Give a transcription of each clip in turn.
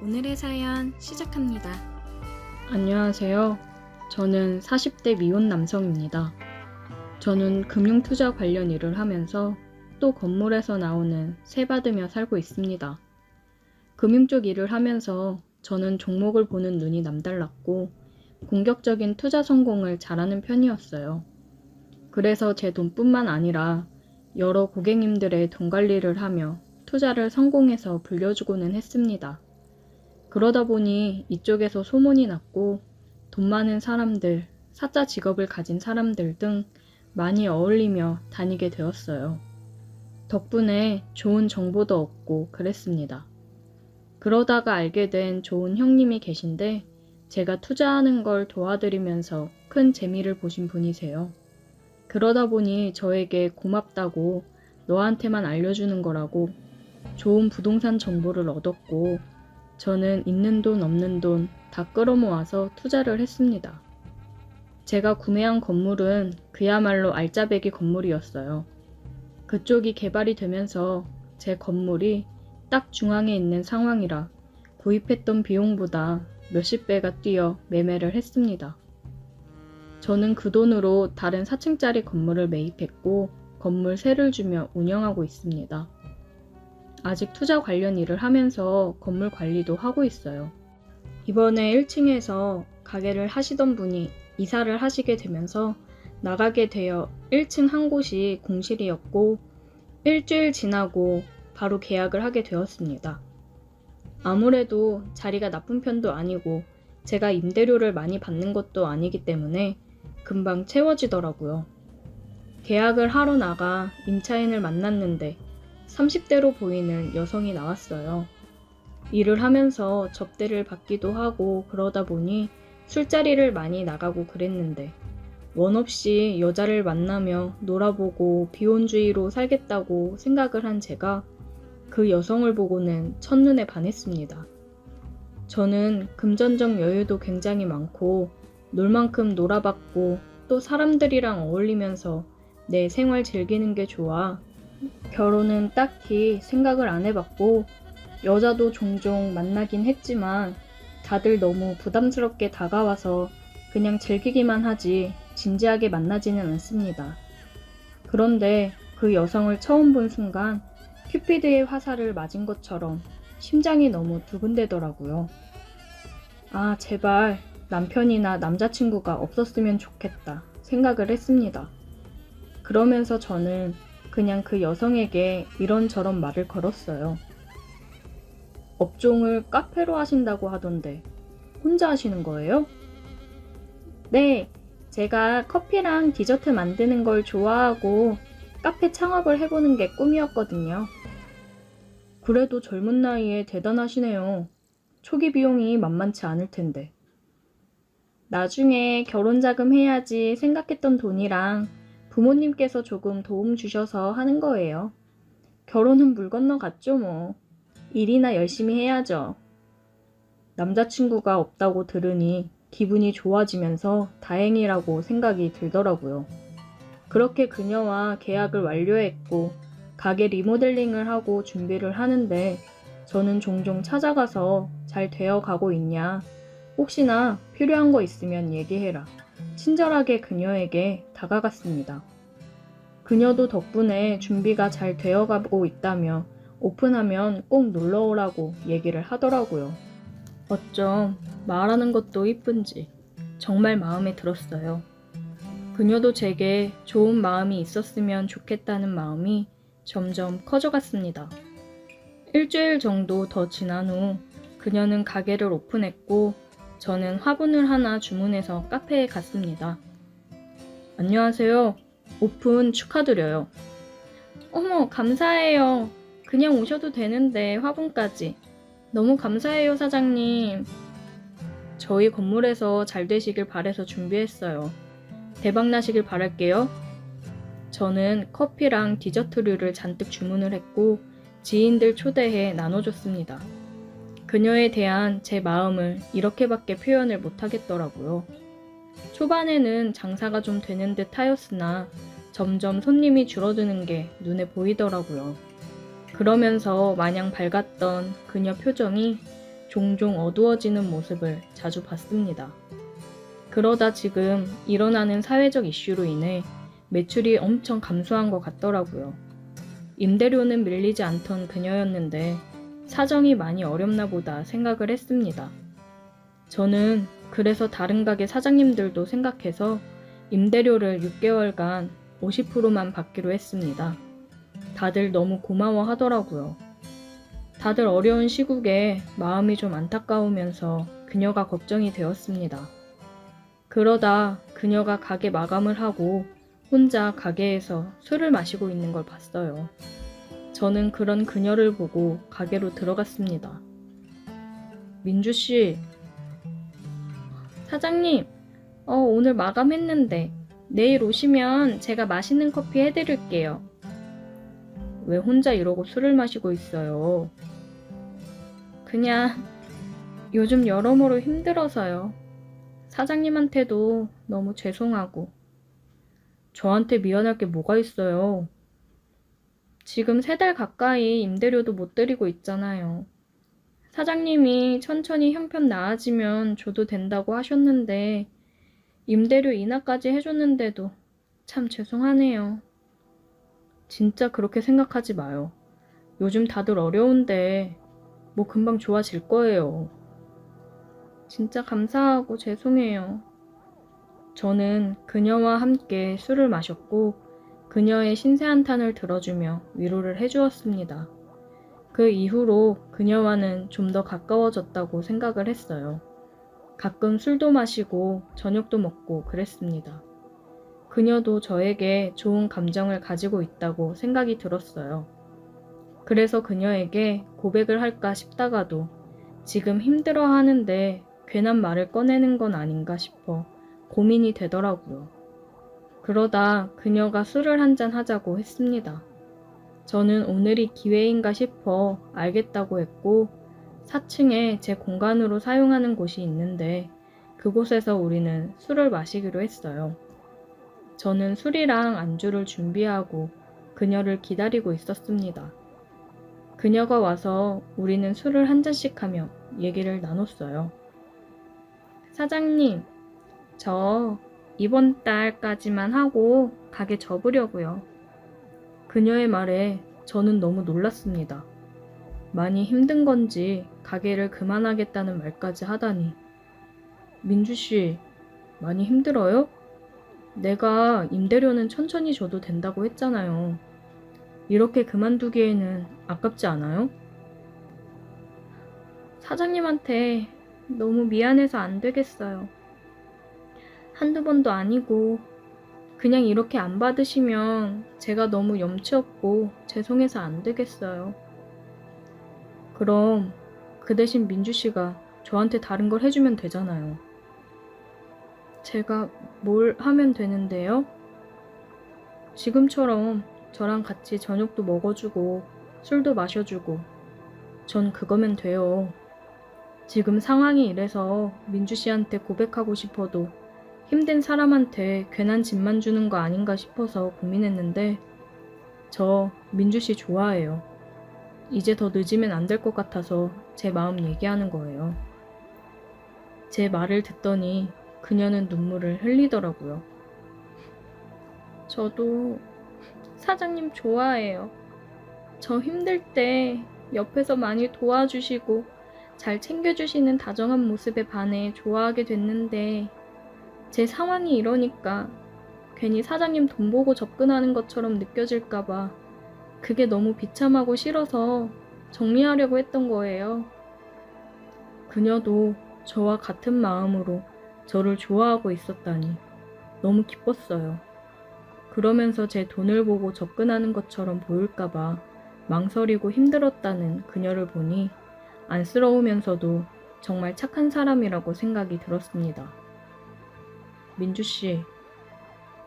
오늘의 사연 시작합니다. 안녕하세요. 저는 40대 미혼 남성입니다. 저는 금융투자 관련 일을 하면서 또 건물에서 나오는 세 받으며 살고 있습니다. 금융 쪽 일을 하면서 저는 종목을 보는 눈이 남달랐고 공격적인 투자 성공을 잘하는 편이었어요. 그래서 제 돈뿐만 아니라 여러 고객님들의 돈 관리를 하며 투자를 성공해서 불려주고는 했습니다. 그러다 보니 이쪽에서 소문이 났고 돈 많은 사람들, 사자 직업을 가진 사람들 등 많이 어울리며 다니게 되었어요. 덕분에 좋은 정보도 얻고 그랬습니다. 그러다가 알게 된 좋은 형님이 계신데 제가 투자하는 걸 도와드리면서 큰 재미를 보신 분이세요. 그러다 보니 저에게 고맙다고 너한테만 알려주는 거라고 좋은 부동산 정보를 얻었고 저는 있는 돈 없는 돈 다 끌어모아서 투자를 했습니다. 제가 구매한 건물은 그야말로 알짜배기 건물이었어요. 그쪽이 개발이 되면서 제 건물이 딱 중앙에 있는 상황이라 구입했던 비용보다 몇십 배가 뛰어 매매를 했습니다. 저는 그 돈으로 다른 4층짜리 건물을 매입했고 건물 세를 주며 운영하고 있습니다. 아직 투자 관련 일을 하면서 건물 관리도 하고 있어요. 이번에 1층에서 가게를 하시던 분이 이사를 하시게 되면서 나가게 되어 1층 한 곳이 공실이었고 일주일 지나고 바로 계약을 하게 되었습니다. 아무래도 자리가 나쁜 편도 아니고 제가 임대료를 많이 받는 것도 아니기 때문에 금방 채워지더라고요. 계약을 하러 나가 임차인을 만났는데 30대로 보이는 여성이 나왔어요. 일을 하면서 접대를 받기도 하고 그러다 보니 술자리를 많이 나가고 그랬는데 원 없이 여자를 만나며 놀아보고 비혼주의로 살겠다고 생각을 한 제가 그 여성을 보고는 첫눈에 반했습니다. 저는 금전적 여유도 굉장히 많고 놀 만큼 놀아봤고 또 사람들이랑 어울리면서 내 생활 즐기는 게 좋아. 결혼은 딱히 생각을 안 해봤고 여자도 종종 만나긴 했지만 다들 너무 부담스럽게 다가와서 그냥 즐기기만 하지 진지하게 만나지는 않습니다. 그런데 그 여성을 처음 본 순간 큐피드의 화살을 맞은 것처럼 심장이 너무 두근대더라고요. 아, 제발 남편이나 남자친구가 없었으면 좋겠다 생각을 했습니다. 그러면서 저는 그냥 그 여성에게 이런저런 말을 걸었어요. 업종을 카페로 하신다고 하던데 혼자 하시는 거예요? 네, 제가 커피랑 디저트 만드는 걸 좋아하고 카페 창업을 해보는 게 꿈이었거든요. 그래도 젊은 나이에 대단하시네요. 초기 비용이 만만치 않을 텐데. 나중에 결혼 자금 해야지 생각했던 돈이랑 부모님께서 조금 도움 주셔서 하는 거예요. 결혼은 물 건너 갔죠 뭐. 일이나 열심히 해야죠. 남자친구가 없다고 들으니 기분이 좋아지면서 다행이라고 생각이 들더라고요. 그렇게 그녀와 계약을 완료했고 가게 리모델링을 하고 준비를 하는데 저는 종종 찾아가서 잘 되어 가고 있냐? 혹시나 필요한 거 있으면 얘기해라. 친절하게 그녀에게 다가갔습니다. 그녀도 덕분에 준비가 잘 되어 가고 있다며 오픈하면 꼭 놀러오라고 얘기를 하더라고요. 어쩜 말하는 것도 이쁜지 정말 마음에 들었어요. 그녀도 제게 좋은 마음이 있었으면 좋겠다는 마음이 점점 커져갔습니다. 일주일 정도 더 지난 후 그녀는 가게를 오픈했고 저는 화분을 하나 주문해서 카페에 갔습니다. 안녕하세요. 오픈 축하드려요. 어머, 감사해요. 그냥 오셔도 되는데 화분까지. 너무 감사해요, 사장님. 저희 건물에서 잘 되시길 바래서 준비했어요. 대박 나시길 바랄게요. 저는 커피랑 디저트류를 잔뜩 주문을 했고 지인들 초대해 나눠줬습니다. 그녀에 대한 제 마음을 이렇게밖에 표현을 못하겠더라고요. 초반에는 장사가 좀 되는 듯 하였으나 점점 손님이 줄어드는 게 눈에 보이더라고요. 그러면서 마냥 밝았던 그녀 표정이 종종 어두워지는 모습을 자주 봤습니다. 그러다 지금 일어나는 사회적 이슈로 인해 매출이 엄청 감소한 것 같더라고요. 임대료는 밀리지 않던 그녀였는데 사정이 많이 어렵나 보다 생각을 했습니다. 저는 그래서 다른 가게 사장님들도 생각해서 임대료를 6개월간 50%만 받기로 했습니다. 다들 너무 고마워 하더라고요. 다들 어려운 시국에 마음이 좀 안타까우면서 그녀가 걱정이 되었습니다. 그러다 그녀가 가게 마감을 하고 혼자 가게에서 술을 마시고 있는 걸 봤어요. 저는 그런 그녀를 보고 가게로 들어갔습니다. 민주씨, 사장님, 오늘 마감했는데 내일 오시면 제가 맛있는 커피 해드릴게요. 왜 혼자 이러고 술을 마시고 있어요? 그냥 요즘 여러모로 힘들어서요. 사장님한테도 너무 죄송하고. 저한테 미안할 게 뭐가 있어요? 지금 3달 가까이 임대료도 못 드리고 있잖아요. 사장님이 천천히 형편 나아지면 줘도 된다고 하셨는데 임대료 인하까지 해줬는데도 참 죄송하네요. 진짜 그렇게 생각하지 마요. 요즘 다들 어려운데 뭐 금방 좋아질 거예요. 진짜 감사하고 죄송해요. 저는 그녀와 함께 술을 마셨고 그녀의 신세 한탄을 들어주며 위로를 해주었습니다. 그 이후로 그녀와는 좀 더 가까워졌다고 생각을 했어요. 가끔 술도 마시고 저녁도 먹고 그랬습니다. 그녀도 저에게 좋은 감정을 가지고 있다고 생각이 들었어요. 그래서 그녀에게 고백을 할까 싶다가도 지금 힘들어 하는데 괜한 말을 꺼내는 건 아닌가 싶어 고민이 되더라고요. 그러다 그녀가 술을 한잔 하자고 했습니다. 저는 오늘이 기회인가 싶어 알겠다고 했고 4층에 제 공간으로 사용하는 곳이 있는데 그곳에서 우리는 술을 마시기로 했어요. 저는 술이랑 안주를 준비하고 그녀를 기다리고 있었습니다. 그녀가 와서 우리는 술을 한 잔씩 하며 얘기를 나눴어요. 사장님, 저 이번 달까지만 하고 가게 접으려고요. 그녀의 말에 저는 너무 놀랐습니다. 많이 힘든 건지 가게를 그만하겠다는 말까지 하다니. 민주씨, 많이 힘들어요? 내가 임대료는 천천히 줘도 된다고 했잖아요. 이렇게 그만두기에는 아깝지 않아요? 사장님한테 너무 미안해서 안 되겠어요. 한두 번도 아니고 그냥 이렇게 안 받으시면 제가 너무 염치 없고 죄송해서 안 되겠어요. 그럼 그 대신 민주 씨가 저한테 다른 걸 해주면 되잖아요. 제가 뭘 하면 되는데요? 지금처럼 저랑 같이 저녁도 먹어주고 술도 마셔주고 전 그거면 돼요. 지금 상황이 이래서 민주 씨한테 고백하고 싶어도 힘든 사람한테 괜한 짐만 주는 거 아닌가 싶어서 고민했는데 저 민주 씨 좋아해요. 이제 더 늦으면 안 될 것 같아서 제 마음 얘기하는 거예요. 제 말을 듣더니 그녀는 눈물을 흘리더라고요. 저도 사장님 좋아해요. 저 힘들 때 옆에서 많이 도와주시고 잘 챙겨주시는 다정한 모습에 반해 좋아하게 됐는데 제 상황이 이러니까 괜히 사장님 돈 보고 접근하는 것처럼 느껴질까봐 그게 너무 비참하고 싫어서 정리하려고 했던 거예요. 그녀도 저와 같은 마음으로 저를 좋아하고 있었다니 너무 기뻤어요. 그러면서 제 돈을 보고 접근하는 것처럼 보일까봐 망설이고 힘들었다는 그녀를 보니 안쓰러우면서도 정말 착한 사람이라고 생각이 들었습니다. 민주씨,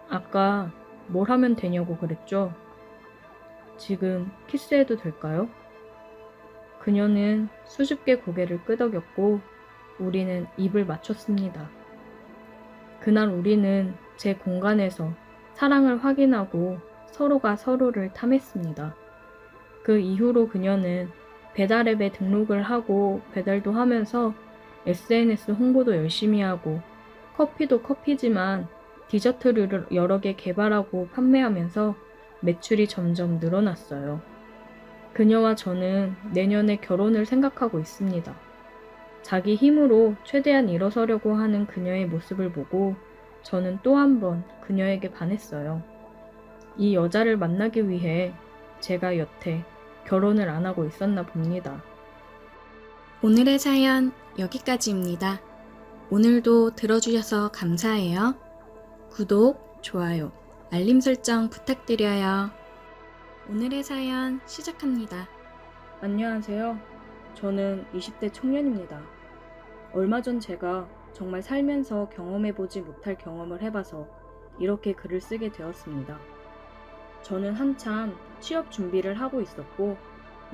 아까 뭘 하면 되냐고 그랬죠? 지금 키스해도 될까요? 그녀는 수줍게 고개를 끄덕였고 우리는 입을 맞췄습니다. 그날 우리는 제 공간에서 사랑을 확인하고 서로가 서로를 탐했습니다. 그 이후로 그녀는 배달앱에 등록을 하고 배달도 하면서 SNS 홍보도 열심히 하고 커피도 커피지만 디저트류를 여러 개 개발하고 판매하면서 매출이 점점 늘어났어요. 그녀와 저는 내년에 결혼을 생각하고 있습니다. 자기 힘으로 최대한 일어서려고 하는 그녀의 모습을 보고 저는 또 한 번 그녀에게 반했어요. 이 여자를 만나기 위해 제가 여태 결혼을 안 하고 있었나 봅니다. 오늘의 사연 여기까지입니다. 오늘도 들어주셔서 감사해요. 구독, 좋아요, 알림 설정 부탁드려요. 오늘의 사연 시작합니다. 안녕하세요. 저는 20대 청년입니다. 얼마 전 제가 정말 살면서 경험해보지 못할 경험을 해봐서 이렇게 글을 쓰게 되었습니다. 저는 한참 취업 준비를 하고 있었고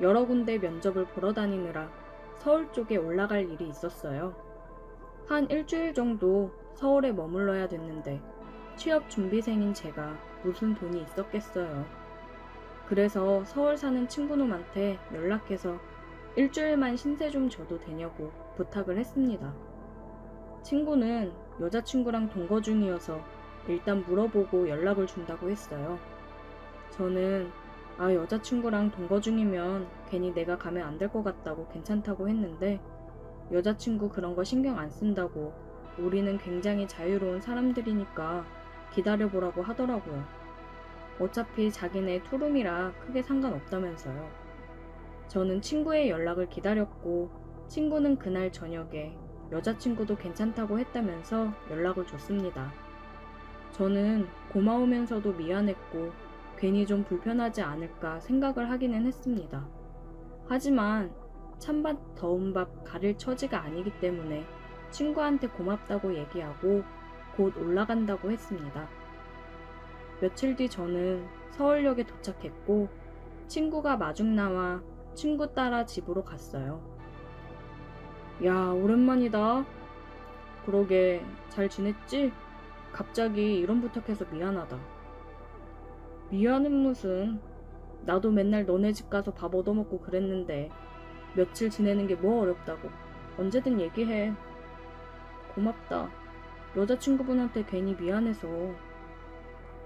여러 군데 면접을 보러 다니느라 서울 쪽에 올라갈 일이 있었어요. 한 일주일 정도 서울에 머물러야 됐는데 취업 준비생인 제가 무슨 돈이 있었겠어요. 그래서 서울 사는 친구놈한테 연락해서 일주일만 신세 좀 져도 되냐고 부탁을 했습니다. 친구는 여자친구랑 동거 중이어서 일단 물어보고 연락을 준다고 했어요. 저는 여자친구랑 동거 중이면 괜히 내가 가면 안 될 것 같다고 괜찮다고 했는데 여자친구 그런 거 신경 안 쓴다고 우리는 굉장히 자유로운 사람들이니까 기다려보라고 하더라고요. 어차피 자기네 투룸이라 크게 상관없다면서요. 저는 친구의 연락을 기다렸고 친구는 그날 저녁에 여자친구도 괜찮다고 했다면서 연락을 줬습니다. 저는 고마우면서도 미안했고 괜히 좀 불편하지 않을까 생각을 하기는 했습니다. 하지만 찬밥 더운 밥 가릴 처지가 아니기 때문에 친구한테 고맙다고 얘기하고 곧 올라간다고 했습니다. 며칠 뒤 저는 서울역에 도착했고 친구가 마중 나와 친구 따라 집으로 갔어요. 야, 오랜만이다. 그러게, 잘 지냈지? 갑자기 이런 부탁해서 미안하다. 미안은 무슨. 나도 맨날 너네 집 가서 밥 얻어먹고 그랬는데 며칠 지내는 게 뭐 어렵다고. 언제든 얘기해. 고맙다. 여자친구분한테 괜히 미안해서.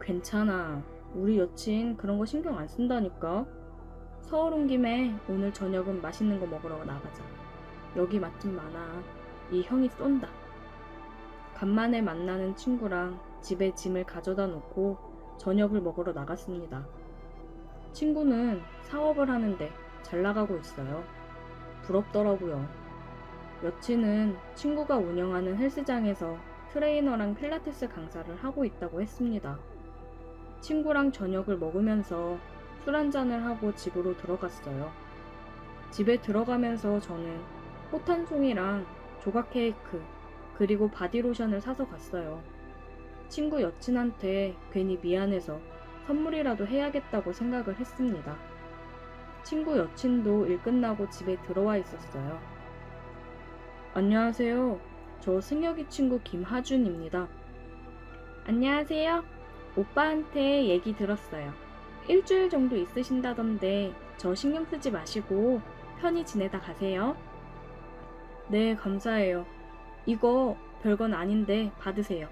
괜찮아. 우리 여친 그런 거 신경 안 쓴다니까. 서울 온 김에 오늘 저녁은 맛있는 거 먹으러 나가자. 여기 맛집 많아. 이 형이 쏜다. 간만에 만나는 친구랑 집에 짐을 가져다 놓고 저녁을 먹으러 나갔습니다. 친구는 사업을 하는데 잘 나가고 있어요. 부럽더라고요. 여친은 친구가 운영하는 헬스장에서 트레이너랑 필라테스 강사를 하고 있다고 했습니다. 친구랑 저녁을 먹으면서 술 한잔을 하고 집으로 들어갔어요. 집에 들어가면서 저는 꽃 한 송이랑 조각 케이크 그리고 바디로션을 사서 갔어요. 친구 여친한테 괜히 미안해서 선물이라도 해야겠다고 생각을 했습니다. 친구 여친도 일 끝나고 집에 들어와 있었어요. 안녕하세요. 저 승혁이 친구 김하준입니다. 안녕하세요. 오빠한테 얘기 들었어요. 일주일 정도 있으신다던데 저 신경 쓰지 마시고 편히 지내다 가세요. 네, 감사해요. 이거 별건 아닌데 받으세요.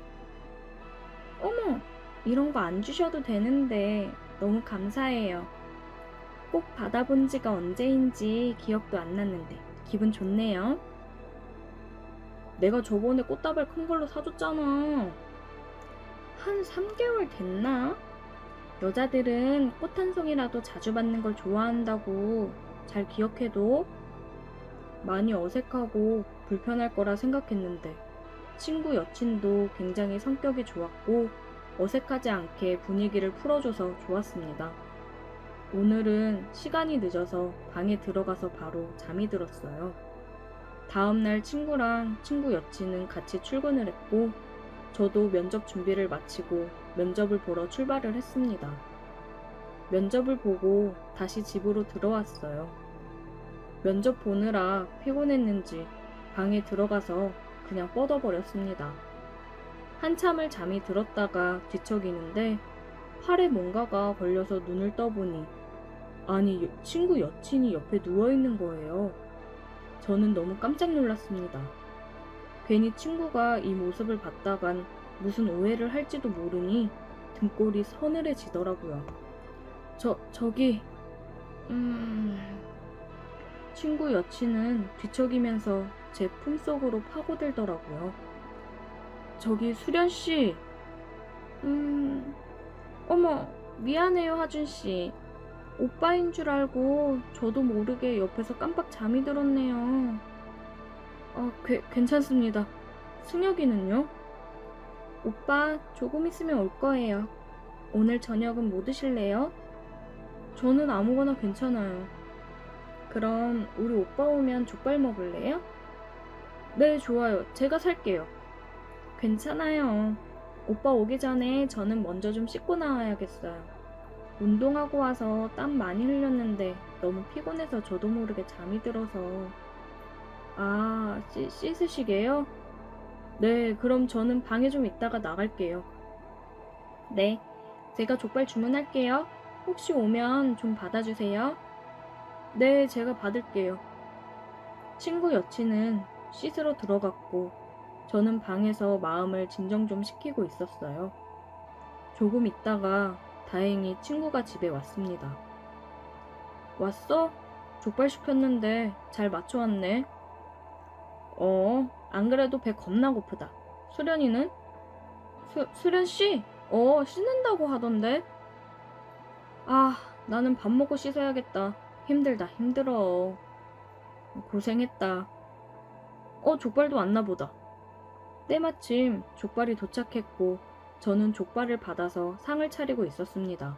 어머, 이런 거 안 주셔도 되는데 너무 감사해요. 꼭 받아본 지가 언제인지 기억도 안 났는데 기분 좋네요. 내가 저번에 꽃다발 큰 걸로 사줬잖아. 한 3개월 됐나? 여자들은 꽃 한 송이라도 자주 받는 걸 좋아한다고 잘 기억해도. 많이 어색하고 불편할 거라 생각했는데 친구 여친도 굉장히 성격이 좋았고 어색하지 않게 분위기를 풀어줘서 좋았습니다. 오늘은 시간이 늦어서 방에 들어가서 바로 잠이 들었어요. 다음날 친구랑 친구 여친은 같이 출근을 했고 저도 면접 준비를 마치고 면접을 보러 출발을 했습니다. 면접을 보고 다시 집으로 들어왔어요. 면접 보느라 피곤했는지 방에 들어가서 그냥 뻗어버렸습니다. 한참을 잠이 들었다가 뒤척이는데 팔에 뭔가가 걸려서 눈을 떠보니 아니, 친구 여친이 옆에 누워있는 거예요. 저는 너무 깜짝 놀랐습니다. 괜히 친구가 이 모습을 봤다간 무슨 오해를 할지도 모르니 등골이 서늘해지더라고요. 저기, 친구 여친은 뒤척이면서 제 품속으로 파고들더라고요. 저기, 수련씨. 어머, 미안해요, 하준씨. 오빠인 줄 알고 저도 모르게 옆에서 깜빡 잠이 들었네요. 괜찮습니다. 승혁이는요? 오빠 조금 있으면 올 거예요. 오늘 저녁은 뭐 드실래요? 저는 아무거나 괜찮아요. 그럼 우리 오빠 오면 족발 먹을래요? 네, 좋아요. 제가 살게요. 괜찮아요. 오빠 오기 전에 저는 먼저 좀 씻고 나와야겠어요. 운동하고 와서 땀 많이 흘렸는데 너무 피곤해서 저도 모르게 잠이 들어서. 씻으시게요? 네, 그럼 저는 방에 좀 있다가 나갈게요. 네, 제가 족발 주문할게요. 혹시 오면 좀 받아주세요. 네, 제가 받을게요. 친구 여친은 씻으러 들어갔고 저는 방에서 마음을 진정 좀 시키고 있었어요. 조금 있다가 다행히 친구가 집에 왔습니다. 왔어? 족발 시켰는데 잘 맞춰왔네. 안 그래도 배 겁나 고프다. 수련이는? 수련씨? 씻는다고 하던데? 나는 밥 먹고 씻어야겠다. 힘들다, 힘들어. 고생했다. 족발도 왔나 보다. 때마침 족발이 도착했고 저는 족발을 받아서 상을 차리고 있었습니다.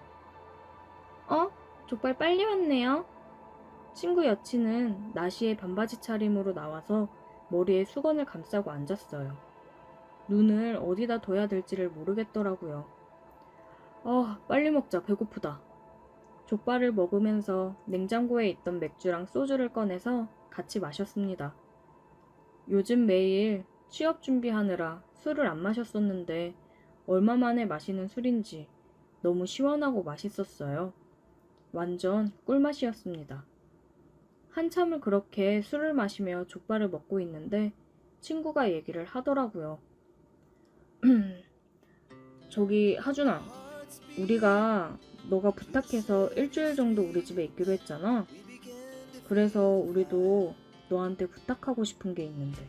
족발 빨리 왔네요. 친구 여친은 나시의 반바지 차림으로 나와서 머리에 수건을 감싸고 앉았어요. 눈을 어디다 둬야 될지를 모르겠더라고요. 빨리 먹자. 배고프다. 족발을 먹으면서 냉장고에 있던 맥주랑 소주를 꺼내서 같이 마셨습니다. 요즘 매일 취업 준비하느라 술을 안 마셨었는데 얼마 만에 마시는 술인지 너무 시원하고 맛있었어요. 완전 꿀맛이었습니다. 한참을 그렇게 술을 마시며 족발을 먹고 있는데 친구가 얘기를 하더라고요. 저기 하준아, 우리가 너가 부탁해서 일주일 정도 우리 집에 있기로 했잖아. 그래서 우리도 너한테 부탁하고 싶은 게 있는데.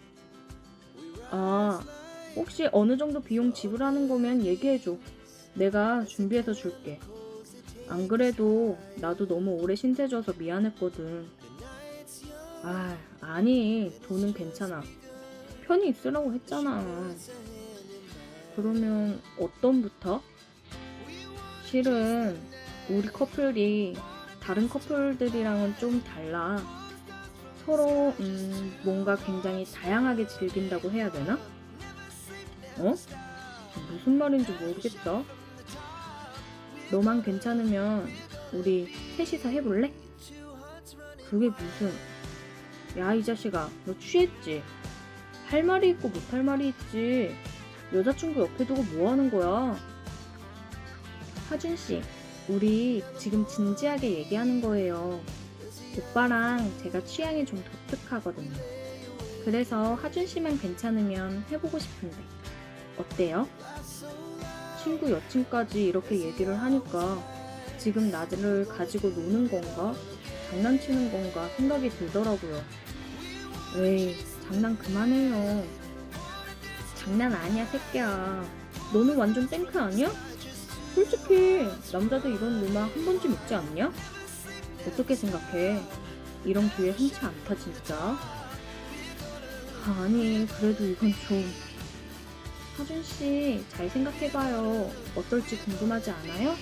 혹시 어느 정도 비용 지불하는 거면 얘기해줘. 내가 준비해서 줄게. 안 그래도 나도 너무 오래 신세져서 미안했거든. 아니, 돈은 괜찮아. 편히 있으라고 했잖아. 그러면 어떤 부탁? 실은 우리 커플이 다른 커플들이랑은 좀 달라. 서로 뭔가 굉장히 다양하게 즐긴다고 해야 되나? 무슨 말인지 모르겠다. 너만 괜찮으면 우리 셋이서 해볼래? 그게 무슨... 야, 이 자식아, 너 취했지? 할 말이 있고 못할 말이 있지. 여자친구 옆에 두고 뭐 하는 거야? 하준씨, 우리 지금 진지하게 얘기하는 거예요. 오빠랑 제가 취향이 좀 독특하거든요. 그래서 하준씨만 괜찮으면 해보고 싶은데 어때요? 친구 여친까지 이렇게 얘기를 하니까 지금 나를 가지고 노는 건가? 장난치는 건가 생각이 들더라고요. 에이, 장난 그만해요. 장난 아니야, 새끼야. 너는 완전 땡크 아니야? 솔직히 남자들 이런 음악 한 번쯤 있지 않냐? 어떻게 생각해? 이런 기회 흔치 않다 진짜. 아니, 그래도 이건 좀... 하준씨, 잘 생각해봐요. 어떨지 궁금하지 않아요?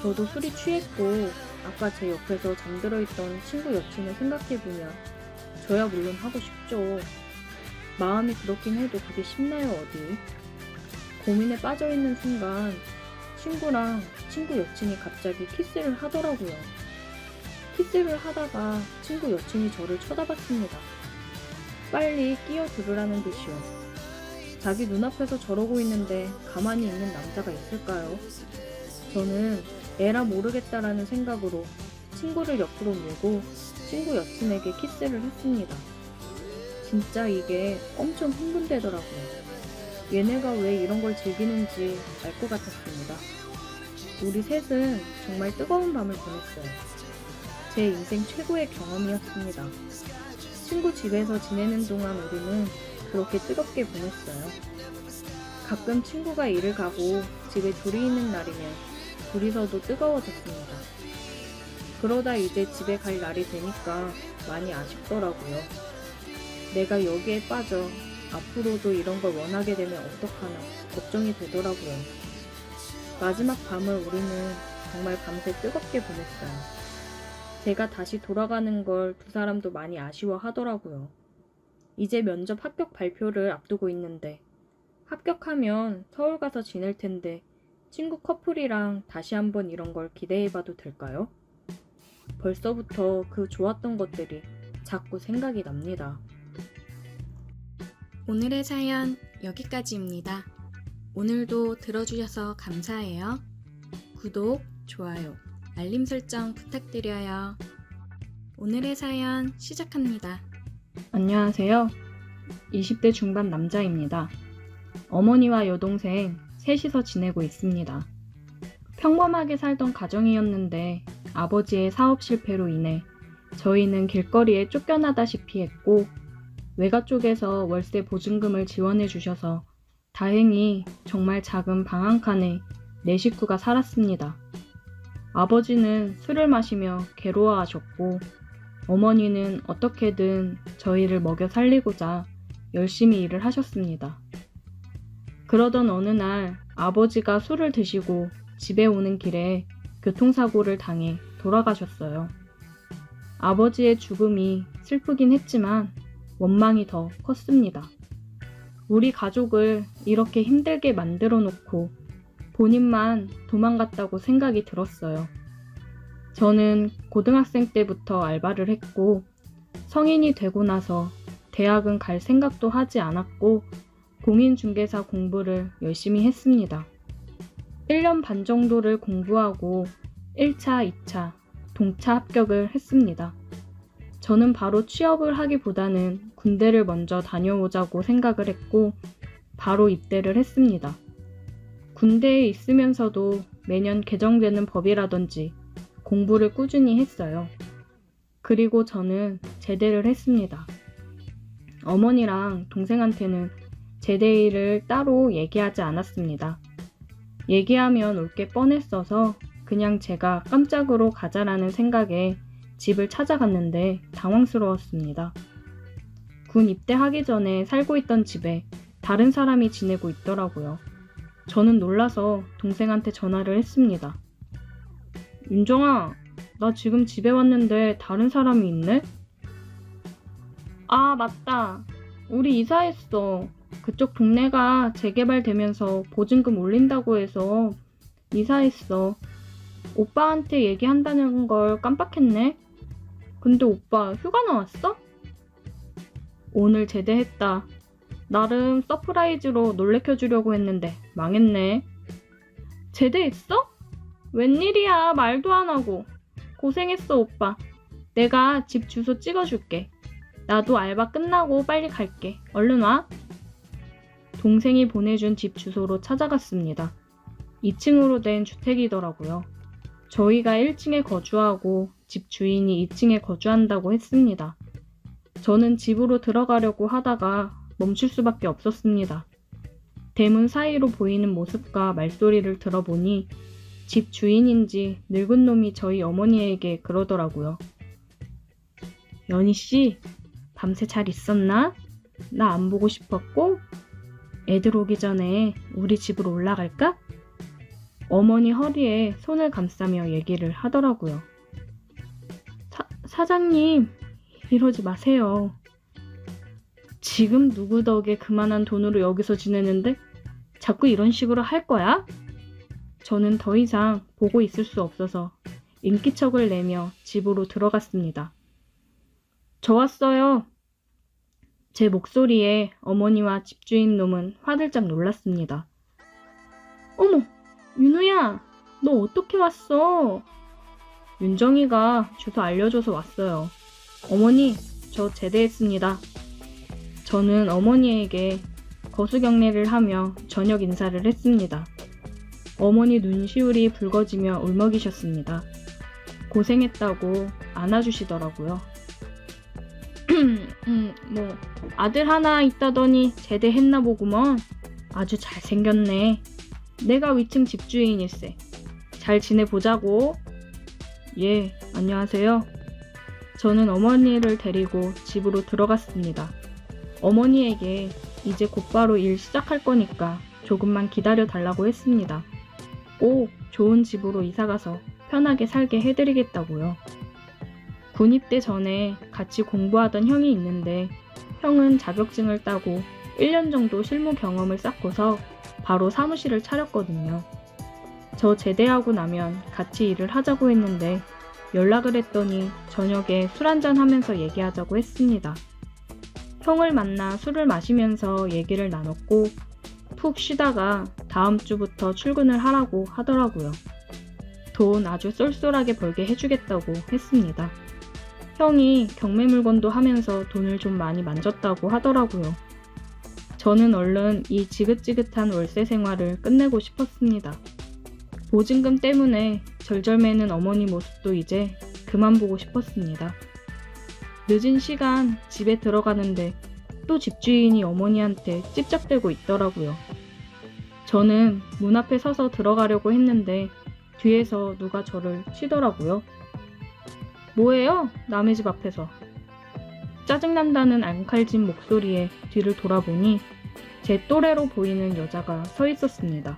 저도 술이 취했고 아까 제 옆에서 잠들어 있던 친구 여친을 생각해보면 저야 물론 하고 싶죠. 마음이 그렇긴 해도 그게 쉽나요, 어디? 고민에 빠져있는 순간 친구랑 친구 여친이 갑자기 키스를 하더라고요. 키스를 하다가 친구 여친이 저를 쳐다봤습니다. 빨리 끼어들으라는 듯이요. 자기 눈앞에서 저러고 있는데 가만히 있는 남자가 있을까요? 저는 에라 모르겠다라는 생각으로 친구를 옆으로 밀고 친구 여친에게 키스를 했습니다. 진짜 이게 엄청 흥분되더라고요. 얘네가 왜 이런 걸 즐기는지 알 것 같았습니다. 우리 셋은 정말 뜨거운 밤을 보냈어요. 제 인생 최고의 경험이었습니다. 친구 집에서 지내는 동안 우리는 그렇게 뜨겁게 보냈어요. 가끔 친구가 일을 가고 집에 둘이 있는 날이면 둘이서도 뜨거워졌습니다. 그러다 이제 집에 갈 날이 되니까 많이 아쉽더라고요. 내가 여기에 빠져 앞으로도 이런 걸 원하게 되면 어떡하나 걱정이 되더라고요. 마지막 밤을 우리는 정말 밤새 뜨겁게 보냈어요. 제가 다시 돌아가는 걸 두 사람도 많이 아쉬워하더라고요. 이제 면접 합격 발표를 앞두고 있는데 합격하면 서울 가서 지낼 텐데 친구 커플이랑 다시 한번 이런 걸 기대해봐도 될까요? 벌써부터 그 좋았던 것들이 자꾸 생각이 납니다. 오늘의 사연 여기까지입니다. 오늘도 들어주셔서 감사해요. 구독, 좋아요, 알림 설정 부탁드려요. 오늘의 사연 시작합니다. 안녕하세요. 20대 중반 남자입니다. 어머니와 여동생 셋이서 지내고 있습니다. 평범하게 살던 가정이었는데 아버지의 사업 실패로 인해 저희는 길거리에 쫓겨나다시피 했고 외가 쪽에서 월세 보증금을 지원해 주셔서 다행히 정말 작은 방 한 칸에 네 식구가 살았습니다. 아버지는 술을 마시며 괴로워하셨고 어머니는 어떻게든 저희를 먹여 살리고자 열심히 일을 하셨습니다. 그러던 어느 날 아버지가 술을 드시고 집에 오는 길에 교통사고를 당해 돌아가셨어요. 아버지의 죽음이 슬프긴 했지만 원망이 더 컸습니다. 우리 가족을 이렇게 힘들게 만들어 놓고 본인만 도망갔다고 생각이 들었어요. 저는 고등학생 때부터 알바를 했고 성인이 되고 나서 대학은 갈 생각도 하지 않았고 공인중개사 공부를 열심히 했습니다. 1년 반 정도를 공부하고 1차, 2차, 동차 합격을 했습니다. 저는 바로 취업을 하기보다는 군대를 먼저 다녀오자고 생각을 했고 바로 입대를 했습니다. 군대에 있으면서도 매년 개정되는 법이라든지 공부를 꾸준히 했어요. 그리고 저는 제대를 했습니다. 어머니랑 동생한테는 제대일을 따로 얘기하지 않았습니다. 얘기하면 올 게 뻔했어서 그냥 제가 깜짝으로 가자라는 생각에 집을 찾아갔는데 당황스러웠습니다. 군 입대하기 전에 살고 있던 집에 다른 사람이 지내고 있더라고요. 저는 놀라서 동생한테 전화를 했습니다. 윤정아, 나 지금 집에 왔는데 다른 사람이 있네? 아, 맞다. 우리 이사했어. 그쪽 동네가 재개발되면서 보증금 올린다고 해서 이사했어. 오빠한테 얘기한다는 걸 깜빡했네. 근데 오빠 휴가 나왔어? 오늘 제대했다. 나름 서프라이즈로 놀래켜주려고 했는데 망했네. 제대했어? 웬일이야, 말도 안 하고. 고생했어, 오빠. 내가 집 주소 찍어줄게. 나도 알바 끝나고 빨리 갈게. 얼른 와. 동생이 보내준 집 주소로 찾아갔습니다. 2층으로 된 주택이더라고요. 저희가 1층에 거주하고 집 주인이 2층에 거주한다고 했습니다. 저는 집으로 들어가려고 하다가 멈출 수밖에 없었습니다. 대문 사이로 보이는 모습과 말소리를 들어보니 집 주인인지 늙은 놈이 저희 어머니에게 그러더라고요. 연희씨, 밤새 잘 있었나? 나 안 보고 싶었고? 애들 오기 전에 우리 집으로 올라갈까? 어머니 허리에 손을 감싸며 얘기를 하더라고요. 사장님, 이러지 마세요. 지금 누구 덕에 그만한 돈으로 여기서 지내는데 자꾸 이런 식으로 할 거야? 저는 더 이상 보고 있을 수 없어서 인기척을 내며 집으로 들어갔습니다. 저 왔어요. 제 목소리에 어머니와 집주인 놈은 화들짝 놀랐습니다. 어머, 윤우야, 너 어떻게 왔어? 윤정이가 주소 알려줘서 왔어요. 어머니, 저 제대했습니다. 저는 어머니에게 거수경례를 하며 저녁 인사를 했습니다. 어머니 눈시울이 붉어지며 울먹이셨습니다. 고생했다고 안아주시더라고요. 뭐 아들 하나 있다더니 제대했나 보구먼. 아주 잘생겼네. 내가 위층 집주인일세. 잘 지내보자고. 예, 안녕하세요. 저는 어머니를 데리고 집으로 들어갔습니다. 어머니에게 이제 곧바로 일 시작할 거니까 조금만 기다려 달라고 했습니다. 꼭 좋은 집으로 이사가서 편하게 살게 해드리겠다고요. 군입대 전에 같이 공부하던 형이 있는데 형은 자격증을 따고 1년 정도 실무 경험을 쌓고서 바로 사무실을 차렸거든요. 저 제대하고 나면 같이 일을 하자고 했는데 연락을 했더니 저녁에 술 한잔 하면서 얘기하자고 했습니다. 형을 만나 술을 마시면서 얘기를 나눴고 푹 쉬다가 다음 주부터 출근을 하라고 하더라고요. 돈 아주 쏠쏠하게 벌게 해주겠다고 했습니다. 형이 경매 물건도 하면서 돈을 좀 많이 만졌다고 하더라고요. 저는 얼른 이 지긋지긋한 월세 생활을 끝내고 싶었습니다. 보증금 때문에 절절매는 어머니 모습도 이제 그만 보고 싶었습니다. 늦은 시간 집에 들어가는데 또 집주인이 어머니한테 찝쩍대고 있더라고요. 저는 문 앞에 서서 들어가려고 했는데 뒤에서 누가 저를 치더라고요. 뭐예요? 남의 집 앞에서. 짜증난다는 앙칼진 목소리에 뒤를 돌아보니 제 또래로 보이는 여자가 서 있었습니다.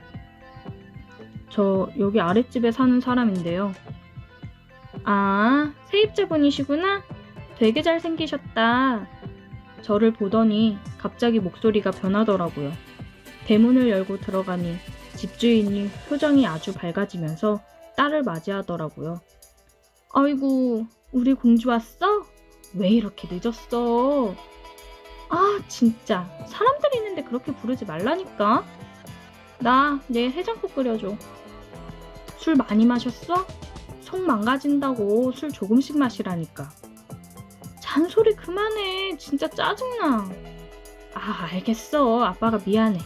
저 여기 아랫집에 사는 사람인데요. 아, 세입자분이시구나? 되게 잘생기셨다. 저를 보더니 갑자기 목소리가 변하더라고요. 대문을 열고 들어가니 집주인이 표정이 아주 밝아지면서 딸을 맞이하더라고요. 아이고, 우리 공주 왔어? 왜 이렇게 늦었어? 아, 진짜 사람들 있는데 그렇게 부르지 말라니까. 나 내일 해장국 끓여줘. 술 많이 마셨어? 속 망가진다고 술 조금씩 마시라니까. 잔소리 그만해. 진짜 짜증나. 아, 알겠어. 아빠가 미안해.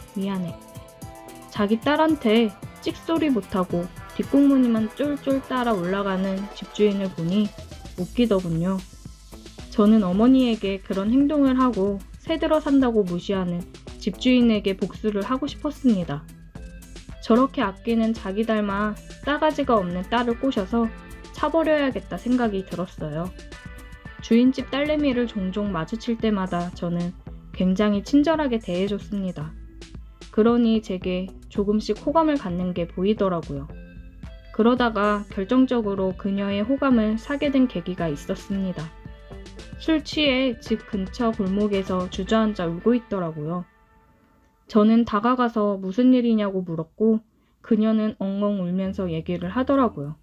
자기 딸한테 찍소리 못하고 뒷공무니만 쫄쫄 따라 올라가는 집주인을 보니 웃기더군요. 저는 어머니에게 그런 행동을 하고 새들어 산다고 무시하는 집주인에게 복수를 하고 싶었습니다. 저렇게 아끼는 자기 닮아 싸가지가 없는 딸을 꼬셔서 차버려야겠다 생각이 들었어요. 주인집 딸내미를 종종 마주칠 때마다 저는 굉장히 친절하게 대해줬습니다. 그러니 제게 조금씩 호감을 갖는 게 보이더라고요. 그러다가 결정적으로 그녀의 호감을 사게 된 계기가 있었습니다. 술 취해 집 근처 골목에서 주저앉아 울고 있더라고요. 저는 다가가서 무슨 일이냐고 물었고 그녀는 엉엉 울면서 얘기를 하더라고요.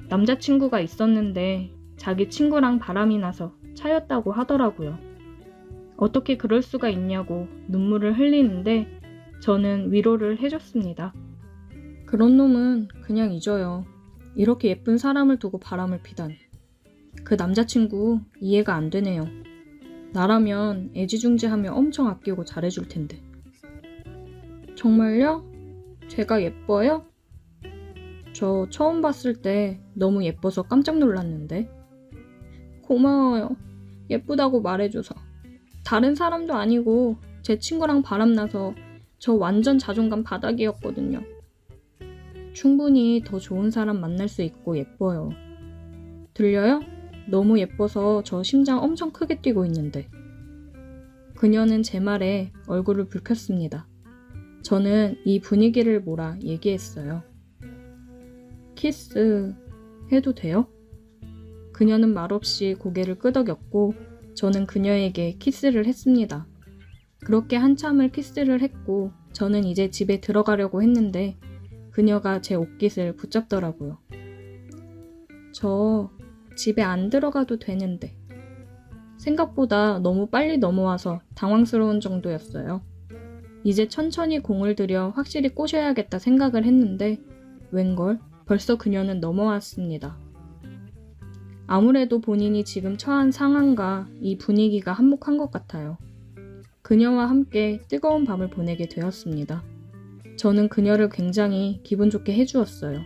남자친구가 있었는데 자기 친구랑 바람이 나서 차였다고 하더라고요. 어떻게 그럴 수가 있냐고 눈물을 흘리는데 저는 위로를 해줬습니다. 그런 놈은 그냥 잊어요. 이렇게 예쁜 사람을 두고 바람을 피다니. 그 남자친구 이해가 안 되네요. 나라면 애지중지하며 엄청 아끼고 잘해줄 텐데. 정말요? 제가 예뻐요? 저 처음 봤을 때 너무 예뻐서 깜짝 놀랐는데. 고마워요. 예쁘다고 말해줘서. 다른 사람도 아니고 제 친구랑 바람나서 저 완전 자존감 바닥이었거든요. 충분히 더 좋은 사람 만날 수 있고 예뻐요. 들려요? 너무 예뻐서 저 심장 엄청 크게 뛰고 있는데. 그녀는 제 말에 얼굴을 붉혔습니다. 저는 이 분위기를 몰아 얘기했어요. 키스 해도 돼요? 그녀는 말없이 고개를 끄덕였고 저는 그녀에게 키스를 했습니다. 그렇게 한참을 키스를 했고 저는 이제 집에 들어가려고 했는데 그녀가 제 옷깃을 붙잡더라고요. 저 집에 안 들어가도 되는데. 생각보다 너무 빨리 넘어와서 당황스러운 정도였어요. 이제 천천히 공을 들여 확실히 꼬셔야겠다 생각을 했는데 웬걸 벌써 그녀는 넘어왔습니다. 아무래도 본인이 지금 처한 상황과 이 분위기가 한몫한 것 같아요. 그녀와 함께 뜨거운 밤을 보내게 되었습니다. 저는 그녀를 굉장히 기분 좋게 해주었어요.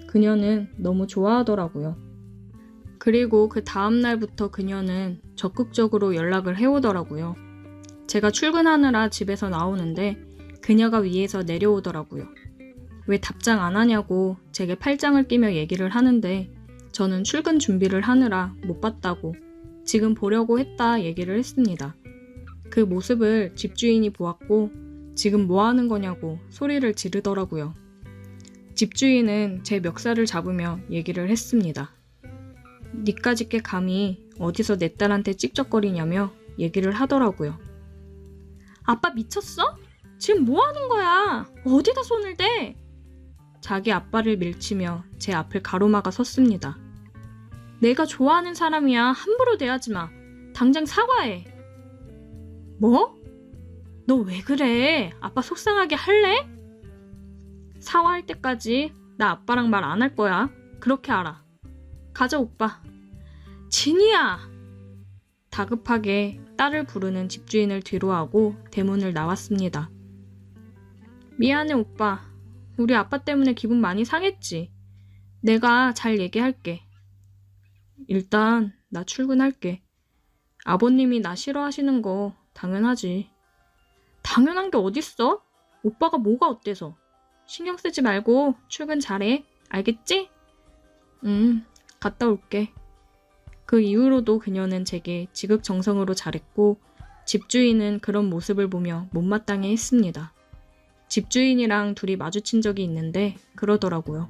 그녀는 너무 좋아하더라고요. 그리고 그 다음 날부터 그녀는 적극적으로 연락을 해오더라고요. 제가 출근하느라 집에서 나오는데 그녀가 위에서 내려오더라고요. 왜 답장 안 하냐고 제게 팔짱을 끼며 얘기를 하는데 저는 출근 준비를 하느라 못 봤다고 지금 보려고 했다 얘기를 했습니다. 그 모습을 집주인이 보았고 지금 뭐 하는 거냐고 소리를 지르더라고요. 집주인은 제 멱살을 잡으며 얘기를 했습니다. 니까짓 게 감히 어디서 내 딸한테 찝쩍거리냐며 얘기를 하더라고요. 아빠 미쳤어? 지금 뭐 하는 거야? 어디다 손을 대? 자기 아빠를 밀치며 제 앞을 가로막아 섰습니다. 내가 좋아하는 사람이야. 함부로 대하지 마. 당장 사과해. 뭐? 너 왜 그래? 아빠 속상하게 할래? 사과할 때까지 나 아빠랑 말 안 할 거야. 그렇게 알아. 가자 오빠. 진이야! 다급하게 딸을 부르는 집주인을 뒤로하고 대문을 나왔습니다. 미안해 오빠. 우리 아빠 때문에 기분 많이 상했지. 내가 잘 얘기할게. 일단 나 출근할게. 아버님이 나 싫어하시는 거 당연하지. 당연한 게 어딨어? 오빠가 뭐가 어때서? 신경 쓰지 말고 출근 잘해. 알겠지? 갔다 올게. 그 이후로도 그녀는 제게 지극정성으로 잘했고 집주인은 그런 모습을 보며 못마땅해 했습니다. 집주인이랑 둘이 마주친 적이 있는데 그러더라고요.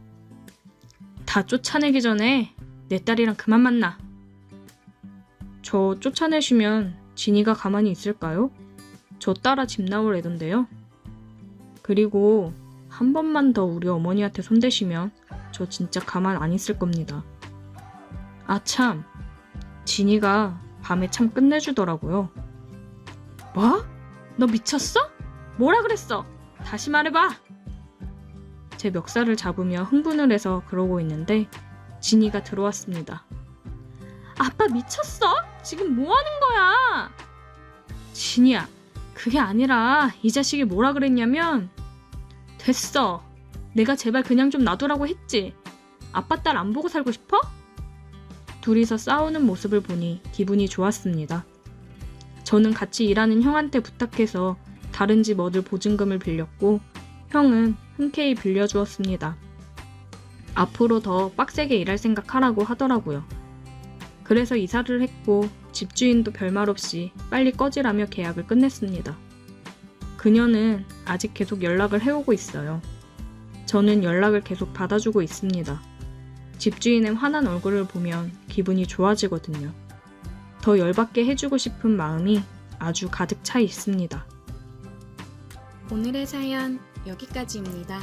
다 쫓아내기 전에 내 딸이랑 그만 만나. 저 쫓아내시면 진이가 가만히 있을까요? 저 따라 집 나올 애던데요. 그리고 한 번만 더 우리 어머니한테 손대시면 저 진짜 가만 안 있을 겁니다. 아 참, 진이가 밤에 참 끝내주더라고요. 뭐? 너 미쳤어? 뭐라 그랬어? 다시 말해봐. 제 멱살을 잡으며 흥분을 해서 그러고 있는데 진이가 들어왔습니다. 아빠 미쳤어? 지금 뭐 하는 거야? 진이야, 그게 아니라 이 자식이 뭐라 그랬냐면 됐어. 내가 제발 그냥 좀 놔두라고 했지. 아빠 딸 안 보고 살고 싶어? 둘이서 싸우는 모습을 보니 기분이 좋았습니다. 저는 같이 일하는 형한테 부탁해서 다른 집 얻을 보증금을 빌렸고 형은 흔쾌히 빌려주었습니다. 앞으로 더 빡세게 일할 생각하라고 하더라고요. 그래서 이사를 했고 집주인도 별말 없이 빨리 꺼지라며 계약을 끝냈습니다. 그녀는 아직 계속 연락을 해오고 있어요. 저는 연락을 계속 받아주고 있습니다. 집주인의 화난 얼굴을 보면 기분이 좋아지거든요. 더 열받게 해주고 싶은 마음이 아주 가득 차 있습니다. 오늘의 사연 여기까지입니다.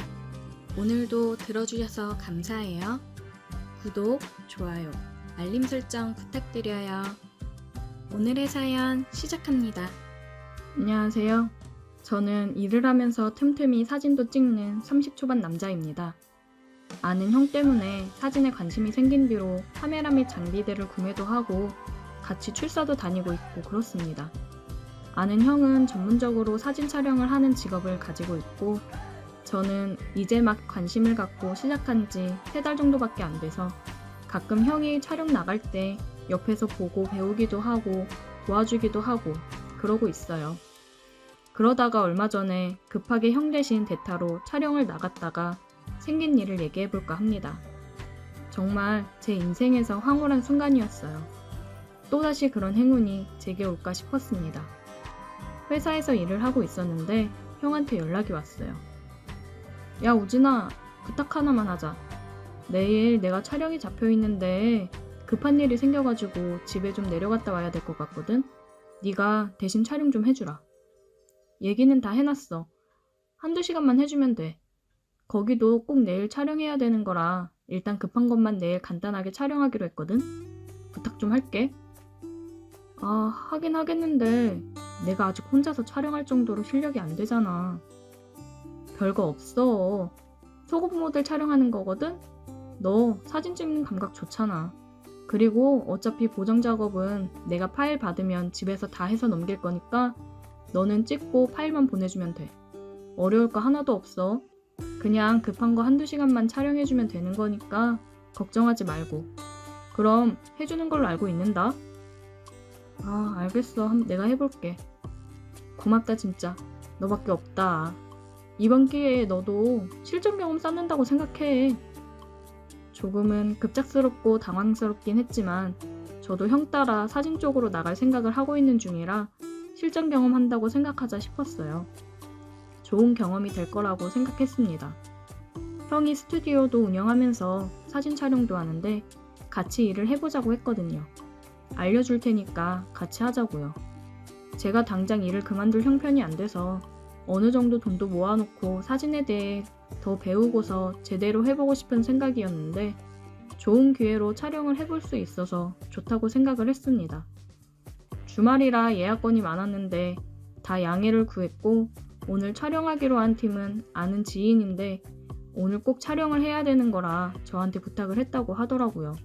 오늘도 들어주셔서 감사해요. 구독, 좋아요, 알림 설정 부탁드려요. 오늘의 사연 시작합니다. 안녕하세요. 저는 일을 하면서 틈틈이 사진도 찍는 30초반 남자입니다. 아는 형 때문에 사진에 관심이 생긴 뒤로 카메라 및 장비들을 구매도 하고 같이 출사도 다니고 있고 그렇습니다. 아는 형은 전문적으로 사진 촬영을 하는 직업을 가지고 있고 저는 이제 막 관심을 갖고 시작한 지 3달 정도밖에 안 돼서 가끔 형이 촬영 나갈 때 옆에서 보고 배우기도 하고 도와주기도 하고 그러고 있어요. 그러다가 얼마 전에 급하게 형 대신 대타로 촬영을 나갔다가 생긴 일을 얘기해볼까 합니다. 정말 제 인생에서 황홀한 순간이었어요. 또다시 그런 행운이 제게 올까 싶었습니다. 회사에서 일을 하고 있었는데 형한테 연락이 왔어요. 야 우진아, 부탁 하나만 하자. 내일 내가 촬영이 잡혀있는데 급한 일이 생겨가지고 집에 좀 내려갔다 와야 될 것 같거든? 네가 대신 촬영 좀 해주라. 얘기는 다 해놨어. 1~2시간만 해주면 돼. 거기도 꼭 내일 촬영해야 되는 거라 일단 급한 것만 내일 간단하게 촬영하기로 했거든? 부탁 좀 할게. 아, 하긴 하겠는데 내가 아직 혼자서 촬영할 정도로 실력이 안 되잖아. 별거 없어. 소급 모델 촬영하는 거거든? 너 사진 찍는 감각 좋잖아. 그리고 어차피 보정 작업은 내가 파일 받으면 집에서 다 해서 넘길 거니까 너는 찍고 파일만 보내주면 돼. 어려울 거 하나도 없어. 그냥 급한 거 한두 시간만 촬영해주면 되는 거니까 걱정하지 말고. 그럼 해주는 걸로 알고 있는다. 아, 알겠어. 내가 해볼게. 고맙다 진짜. 너밖에 없다. 이번 기회에 너도 실전 경험 쌓는다고 생각해. 조금은 급작스럽고 당황스럽긴 했지만 저도 형 따라 사진 쪽으로 나갈 생각을 하고 있는 중이라 실전 경험한다고 생각하자 싶었어요. 좋은 경험이 될 거라고 생각했습니다. 형이 스튜디오도 운영하면서 사진 촬영도 하는데 같이 일을 해보자고 했거든요. 알려줄 테니까 같이 하자고요. 제가 당장 일을 그만둘 형편이 안 돼서 어느 정도 돈도 모아놓고 사진에 대해 더 배우고서 제대로 해보고 싶은 생각이었는데 좋은 기회로 촬영을 해볼 수 있어서 좋다고 생각을 했습니다. 주말이라 예약건이 많았는데 다 양해를 구했고 오늘 촬영하기로 한 팀은 아는 지인인데 오늘 꼭 촬영을 해야 되는 거라 저한테 부탁을 했다고 하더라고요.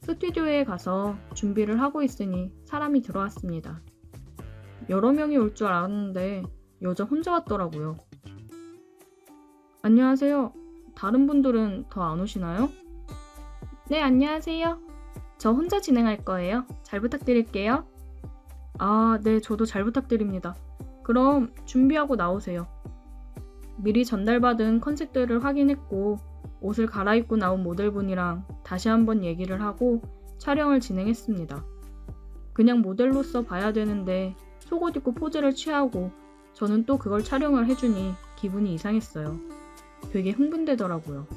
스튜디오에 가서 준비를 하고 있으니 사람이 들어왔습니다. 여러 명이 올 줄 알았는데 여자 혼자 왔더라고요. 안녕하세요. 다른 분들은 더 안 오시나요? 네, 안녕하세요. 저 혼자 진행할 거예요. 잘 부탁드릴게요. 아, 네, 저도 잘 부탁드립니다. 그럼 준비하고 나오세요. 미리 전달받은 컨셉들을 확인했고 옷을 갈아입고 나온 모델분이랑 다시 한번 얘기를 하고 촬영을 진행했습니다. 그냥 모델로서 봐야 되는데 속옷 입고 포즈를 취하고 저는 또 그걸 촬영을 해주니 기분이 이상했어요. 되게 흥분되더라고요.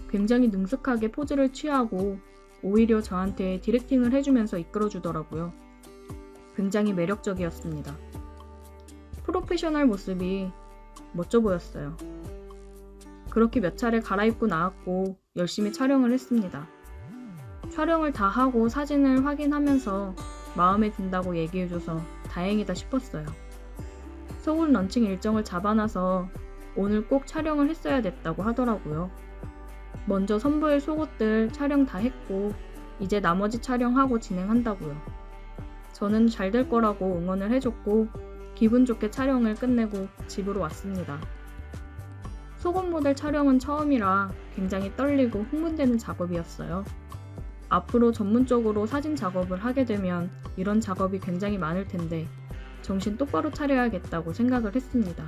굉장히 능숙하게 포즈를 취하고 오히려 저한테 디렉팅을 해주면서 이끌어주더라고요. 굉장히 매력적이었습니다. 프로페셔널 모습이 멋져 보였어요. 그렇게 몇 차례 갈아입고 나왔고 열심히 촬영을 했습니다. 촬영을 다 하고 사진을 확인하면서 마음에 든다고 얘기해줘서 다행이다 싶었어요. 서울 런칭 일정을 잡아놔서 오늘 꼭 촬영을 했어야 됐다고 하더라고요. 먼저 선보일 속옷들 촬영 다 했고 이제 나머지 촬영하고 진행한다고요. 저는 잘 될 거라고 응원을 해줬고 기분 좋게 촬영을 끝내고 집으로 왔습니다. 속옷 모델 촬영은 처음이라 굉장히 떨리고 흥분되는 작업이었어요. 앞으로 전문적으로 사진 작업을 하게 되면 이런 작업이 굉장히 많을 텐데 정신 똑바로 차려야겠다고 생각을 했습니다.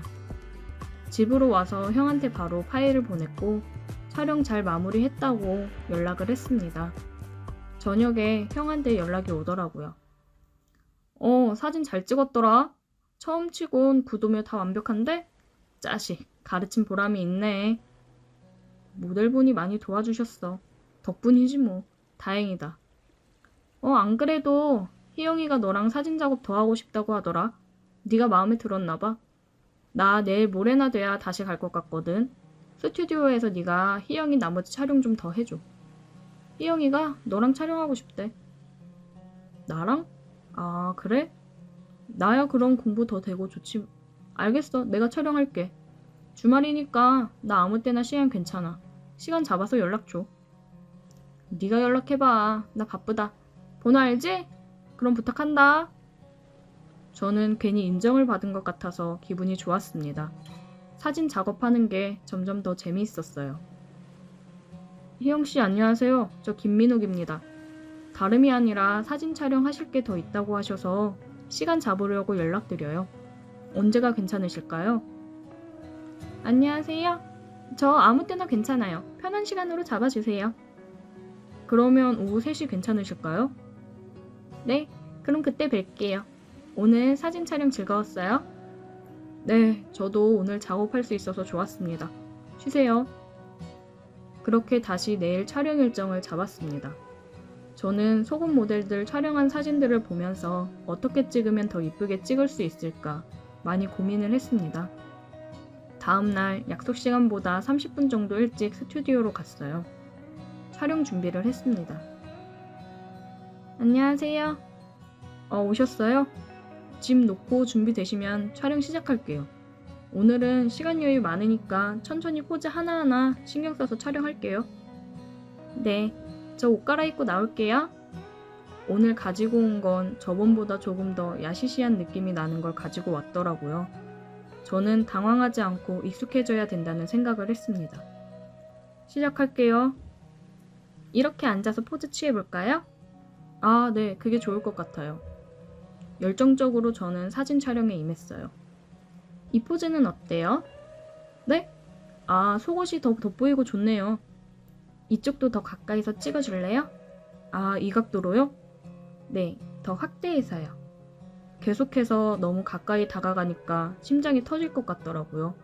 집으로 와서 형한테 바로 파일을 보냈고 촬영 잘 마무리했다고 연락을 했습니다. 저녁에 형한테 연락이 오더라고요. 사진 잘 찍었더라. 처음 치곤 구도며 다 완벽한데? 짜식, 가르친 보람이 있네. 모델분이 많이 도와주셨어. 덕분이지 뭐. 다행이다. 안 그래도 희영이가 너랑 사진 작업 더 하고 싶다고 하더라. 네가 마음에 들었나 봐. 나 내일 모레나 돼야 다시 갈 것 같거든. 스튜디오에서 네가 희영이 나머지 촬영 좀 더 해줘. 희영이가 너랑 촬영하고 싶대. 나랑? 아, 그래? 나야 그럼 공부 더 되고 좋지. 알겠어. 내가 촬영할게. 주말이니까 나 아무 때나 시간 괜찮아. 시간 잡아서 연락 줘. 네가 연락해봐. 나 바쁘다. 번호 알지? 그럼 부탁한다. 저는 괜히 인정을 받은 것 같아서 기분이 좋았습니다. 사진 작업하는 게 점점 더 재미있었어요. 희영씨 안녕하세요. 저 김민욱입니다. 다름이 아니라 사진 촬영하실 게 더 있다고 하셔서 시간 잡으려고 연락드려요. 언제가 괜찮으실까요? 안녕하세요. 저 아무 때나 괜찮아요. 편한 시간으로 잡아주세요. 그러면 오후 3시 괜찮으실까요? 네, 그럼 그때 뵐게요. 오늘 사진 촬영 즐거웠어요? 네, 저도 오늘 작업할 수 있어서 좋았습니다. 쉬세요. 그렇게 다시 내일 촬영 일정을 잡았습니다. 저는 속옷 모델들 촬영한 사진들을 보면서 어떻게 찍으면 더 이쁘게 찍을 수 있을까 많이 고민을 했습니다. 다음날 약속 시간보다 30분 정도 일찍 스튜디오로 갔어요. 촬영 준비를 했습니다. 안녕하세요. 오셨어요? 짐 놓고 준비되시면 촬영 시작할게요. 오늘은 시간 여유 많으니까 천천히 포즈 하나하나 신경 써서 촬영할게요. 네. 저 옷 갈아입고 나올게요. 오늘 가지고 온 건 저번보다 조금 더 야시시한 느낌이 나는 걸 가지고 왔더라고요. 저는 당황하지 않고 익숙해져야 된다는 생각을 했습니다. 시작할게요. 이렇게 앉아서 포즈 취해볼까요? 아, 네, 그게 좋을 것 같아요. 열정적으로 저는 사진 촬영에 임했어요. 이 포즈는 어때요? 네? 아, 속옷이 더 돋보이고 좋네요. 이쪽도 더 가까이서 찍어줄래요? 아, 이 각도로요? 네, 더 확대해서요. 계속해서 너무 가까이 다가가니까 심장이 터질 것 같더라고요.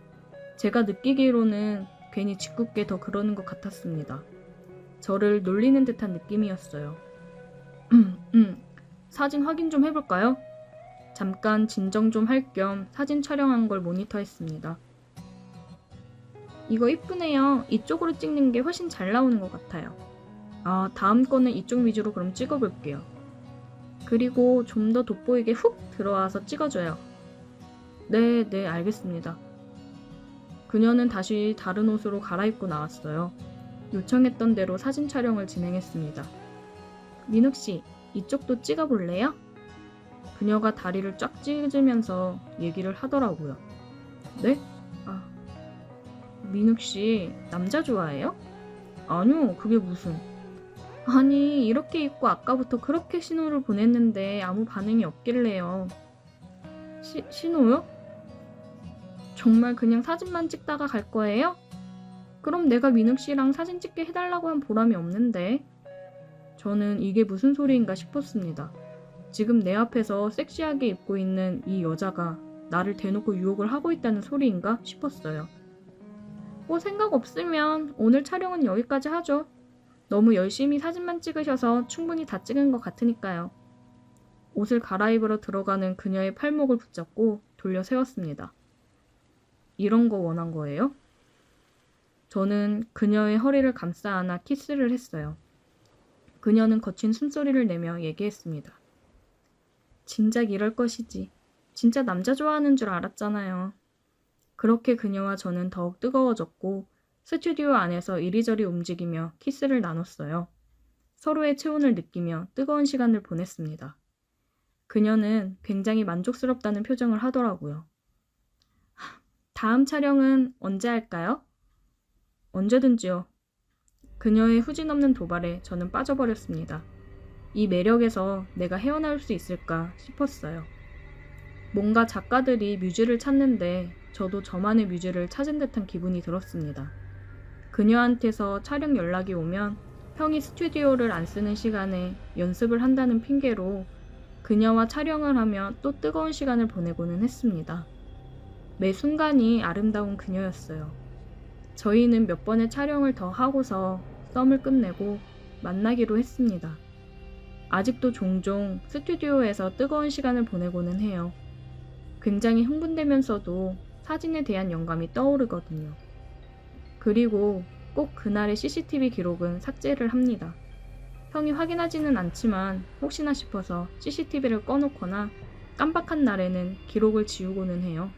제가 느끼기로는 괜히 짓궂게 더 그러는 것 같았습니다. 저를 놀리는 듯한 느낌이었어요. 사진 확인 좀 해볼까요? 잠깐 진정 좀 할 겸 사진 촬영한 걸 모니터했습니다. 이거 이쁘네요. 이쪽으로 찍는 게 훨씬 잘 나오는 것 같아요. 아, 다음 거는 이쪽 위주로 그럼 찍어볼게요. 그리고 좀 더 돋보이게 훅 들어와서 찍어줘요. 네, 네, 알겠습니다. 그녀는 다시 다른 옷으로 갈아입고 나왔어요. 요청했던 대로 사진 촬영을 진행했습니다. 민욱씨, 이쪽도 찍어볼래요? 그녀가 다리를 쫙 찢으면서 얘기를 하더라고요. 네? 아, 민욱씨, 남자 좋아해요? 아니요, 그게 무슨... 아니, 이렇게 입고 아까부터 그렇게 신호를 보냈는데 아무 반응이 없길래요. 신호요? 정말 그냥 사진만 찍다가 갈 거예요? 그럼 내가 민욱 씨랑 사진 찍게 해달라고 한 보람이 없는데. 저는 이게 무슨 소리인가 싶었습니다. 지금 내 앞에서 섹시하게 입고 있는 이 여자가 나를 대놓고 유혹을 하고 있다는 소리인가 싶었어요. 뭐 생각 없으면 오늘 촬영은 여기까지 하죠. 너무 열심히 사진만 찍으셔서 충분히 다 찍은 것 같으니까요. 옷을 갈아입으러 들어가는 그녀의 팔목을 붙잡고 돌려 세웠습니다. 이런 거 원한 거예요? 저는 그녀의 허리를 감싸 안아 키스를 했어요. 그녀는 거친 숨소리를 내며 얘기했습니다. 진작 이럴 것이지. 진짜 남자 좋아하는 줄 알았잖아요. 그렇게 그녀와 저는 더욱 뜨거워졌고 스튜디오 안에서 이리저리 움직이며 키스를 나눴어요. 서로의 체온을 느끼며 뜨거운 시간을 보냈습니다. 그녀는 굉장히 만족스럽다는 표정을 하더라고요. 다음 촬영은 언제 할까요? 언제든지요. 그녀의 후진 없는 도발에 저는 빠져버렸습니다. 이 매력에서 내가 헤어나올 수 있을까 싶었어요. 뭔가 작가들이 뮤즈를 찾는데 저도 저만의 뮤즈를 찾은 듯한 기분이 들었습니다. 그녀한테서 촬영 연락이 오면 형이 스튜디오를 안 쓰는 시간에 연습을 한다는 핑계로 그녀와 촬영을 하며 또 뜨거운 시간을 보내고는 했습니다. 매 순간이 아름다운 그녀였어요. 저희는 몇 번의 촬영을 더 하고서 썸을 끝내고 만나기로 했습니다. 아직도 종종 스튜디오에서 뜨거운 시간을 보내고는 해요. 굉장히 흥분되면서도 사진에 대한 영감이 떠오르거든요. 그리고 꼭 그날의 CCTV 기록은 삭제를 합니다. 형이 확인하지는 않지만 혹시나 싶어서 CCTV를 꺼놓거나 깜박한 날에는 기록을 지우고는 해요.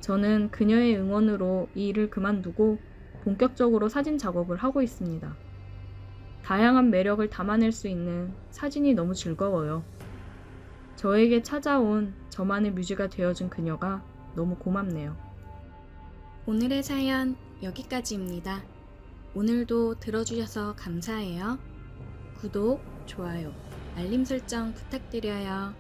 저는 그녀의 응원으로 이 일을 그만두고 본격적으로 사진 작업을 하고 있습니다. 다양한 매력을 담아낼 수 있는 사진이 너무 즐거워요. 저에게 찾아온 저만의 뮤즈가 되어준 그녀가 너무 고맙네요. 오늘의 사연 여기까지입니다. 오늘도 들어주셔서 감사해요. 구독, 좋아요, 알림 설정 부탁드려요.